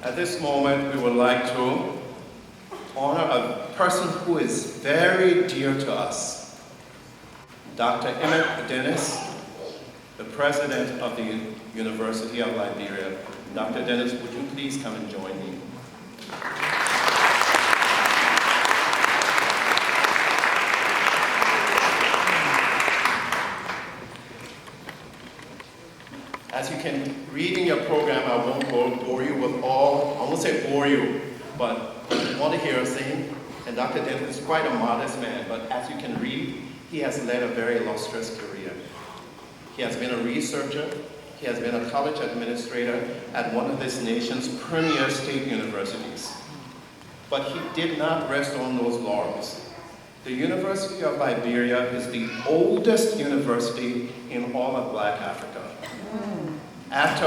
At this moment, we would like to honor a person who is very dear to us, Dr. Emmet, the president of the University of Liberia. Dr. Dennis, would you please come and join me? As you can read in your program, I won't bore you with all, I won't say bore you, but I want to hear us sing. And Dr. Dennis is quite a modest man, but as you can read, he has led a very illustrious career. He has been a researcher, he has been a college administrator at one of this nation's premier state universities. But he did not rest on those laurels. The University of Liberia is the oldest university in all of Black Africa. After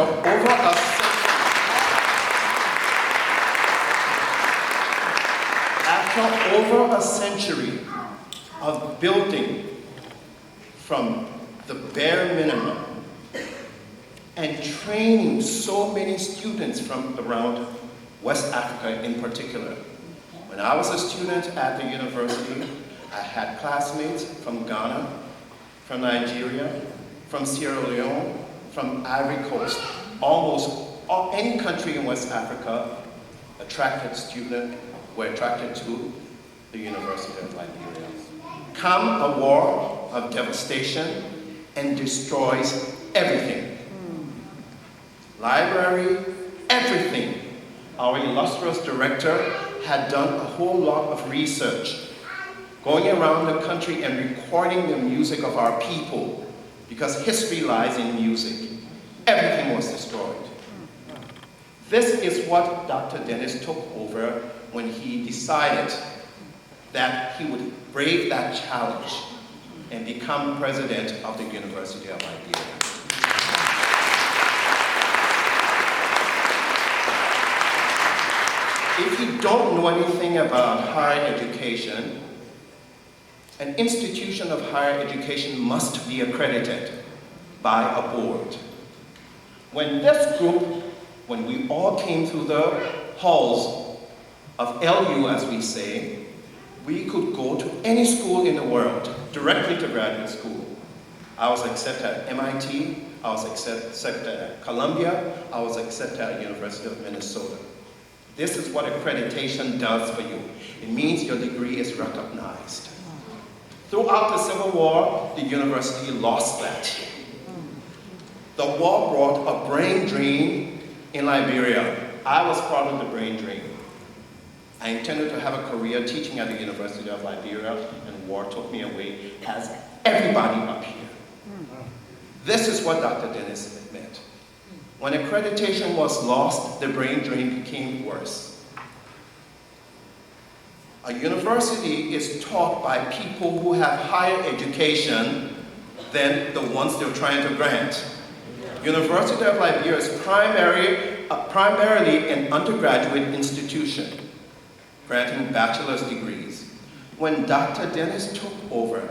over a century of building from the bare minimum and training so many students from around West Africa in particular. When I was a student at the university, I had classmates from Ghana, from Nigeria, from Sierra Leone, from Ivory Coast. Almost any country in West Africa were attracted to the University of Liberia. Come a war of devastation and destroys everything. Library, everything. Our illustrious director had done a whole lot of research, going around the country and recording the music of our people, because history lies in music. Everything was destroyed. This is what Dr. Dennis took over when he decided that he would brave that challenge and become president of the University of Liberia. If you don't know anything about higher education, an institution of higher education must be accredited by a board. When we all came through the halls of LU, as we say, we could go to any school in the world, directly to graduate school. I was accepted at MIT, I was accepted at Columbia, I was accepted at University of Minnesota. This is what accreditation does for you. It means your degree is recognized. Throughout the Civil War, the university lost that. The war brought a brain drain in Liberia. I was part of the brain drain. I intended to have a career teaching at the University of Liberia, and war took me away, as everybody up here. This is what Dr. Dennis meant. When accreditation was lost, the brain drain became worse. A university is taught by people who have higher education than the ones they're trying to grant. University of Liberia is primarily an undergraduate institution, granting bachelor's degrees. When Dr. Dennis took over,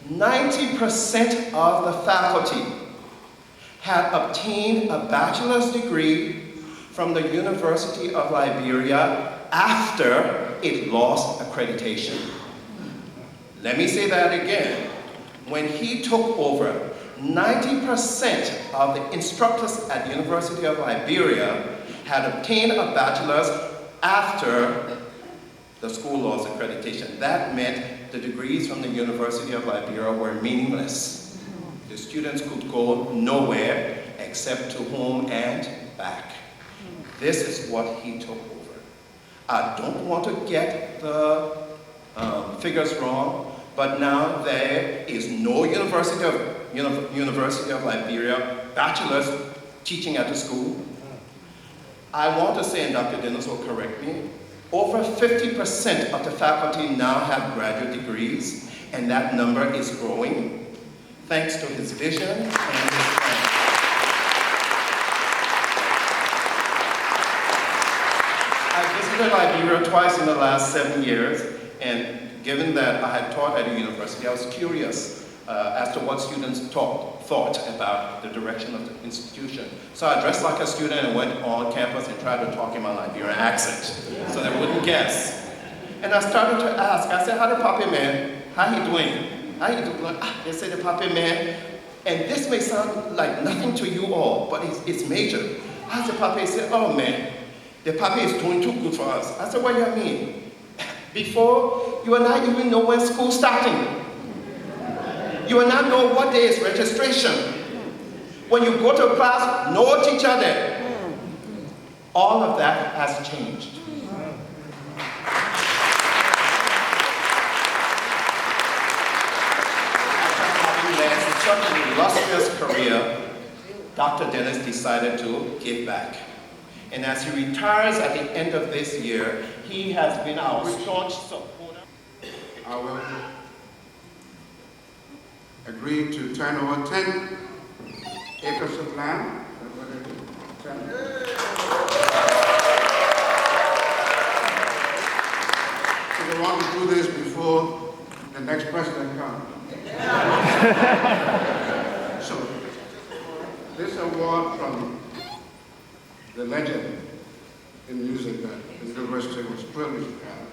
90% of the faculty had obtained a bachelor's degree from the University of Liberia after it lost accreditation. Let me say that again. When he took over, 90% of the instructors at the University of Liberia had obtained a bachelor's after the school lost accreditation. That meant the degrees from the University of Liberia were meaningless. The students could go nowhere except to home and back. This is what he took over. I don't want to get the figures wrong, but now there is no University of Liberia bachelor's teaching at the school. I want to say, and Dr. Dennis will correct me, over 50% of the faculty now have graduate degrees, and that number is growing, thanks to his vision and his plan. I visited Liberia twice in the last 7 years, and given that I had taught at a university, I was curious as to what students taught. thought about the direction of the institution. So I dressed like a student and went on campus and tried to talk in my Liberian accent so they wouldn't guess. And I started to ask, I said, how the Papi man, how he doing? How you doing? Like, they said the Papi man, and this may sound like nothing to you all, but it's major. I said, Papi, he said, oh man, the Papi is doing too good for us. I said, what do you mean? Before, you will not even know when school's starting. You will not know what day is registration. When you go to class, no teacher there. All of that has changed. After having led such an illustrious career, Dr. Dennis decided to give back. And as he retires at the end of this year, he has been our staunch supporter. I will agree to turn over 10 acres of land. So we want to do this before the next president comes. So this award from the legend in music that the university was privileged to have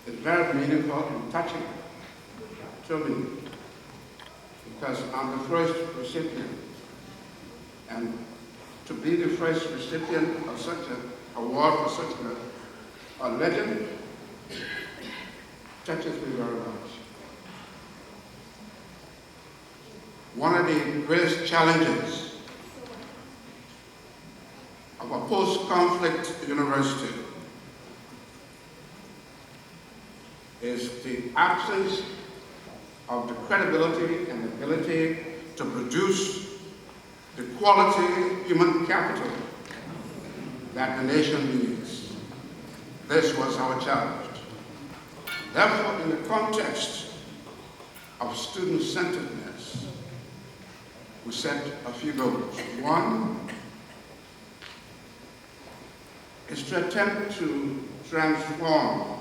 is very meaningful and touching to me, because I'm the first recipient, and to be the first recipient of such an award for such a legend touches me very much. One of the greatest challenges of a post-conflict university is the absence of the credibility and ability to produce the quality human capital that the nation needs. This was our challenge. Therefore, in the context of student-centeredness, we set a few goals. One is to attempt to transform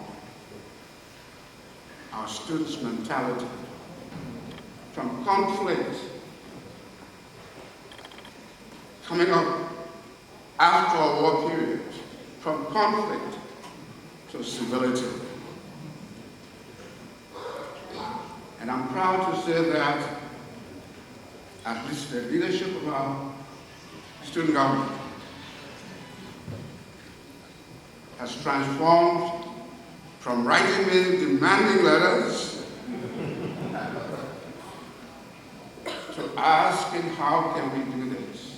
our students' mentality from conflict coming up after a war period, from conflict to civility. And I'm proud to say that at least the leadership of our student government has transformed from writing me demanding letters to asking how can we do this.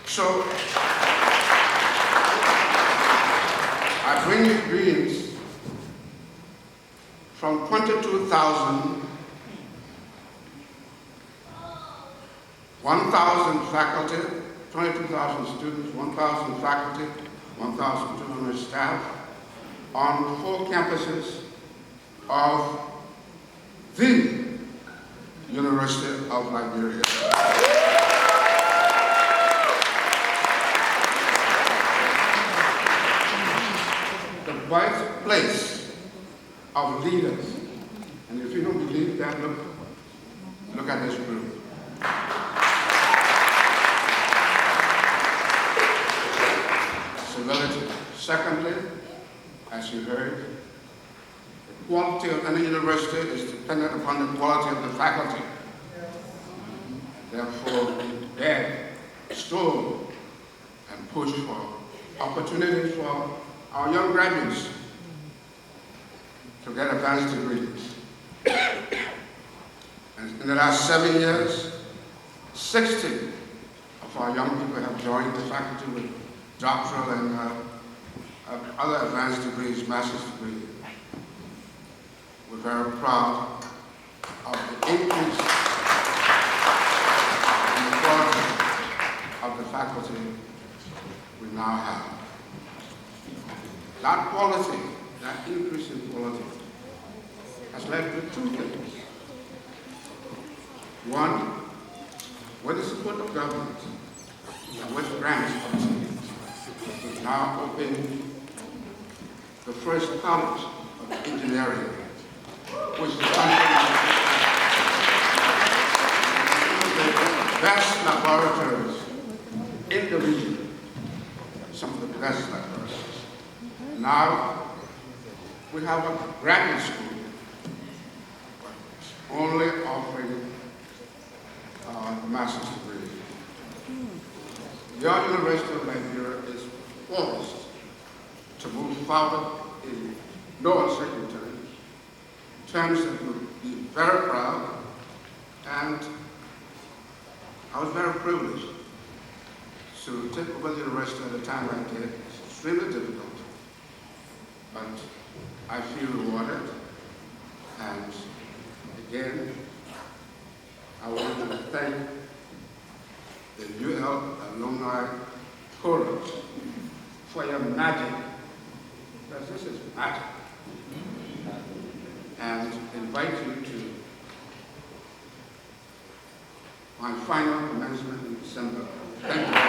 So I bring you greetings from 22,000, 1,000 faculty, 22,000 students, 1,000 faculty, 1,200 staff on 4 campuses of the University of Liberia. The birthplace of leaders. And if you don't believe that, look at this group. Civility. Secondly, as you heard, the quality of any university is dependent upon the quality of the faculty. Therefore, we beg, stole, and push for opportunities for our young graduates to get advanced degrees. And in the last 7 years, 60 of our young people have joined the faculty with doctoral and other advanced degrees, master's degrees. We're very proud of the increase in the quality of the faculty we now have. That quality, that increase in quality, has led to 2 things. One, with the support of government and with grants from cities, we've now opened the first college of engineering, which the country best laboratories in the region, some of the best laboratories. Now, we have a graduate school, but it's only offering a master's degree. Your University of Liberia is poised to move forward in no uncertain terms that will be very proud, and I was very privileged to take over the university at a time like that. It's extremely difficult, but I feel rewarded, and again, I want to thank the UL Alumni Chorus for your magic, because this is magic, and invite you to my final commencement in December. Thank you.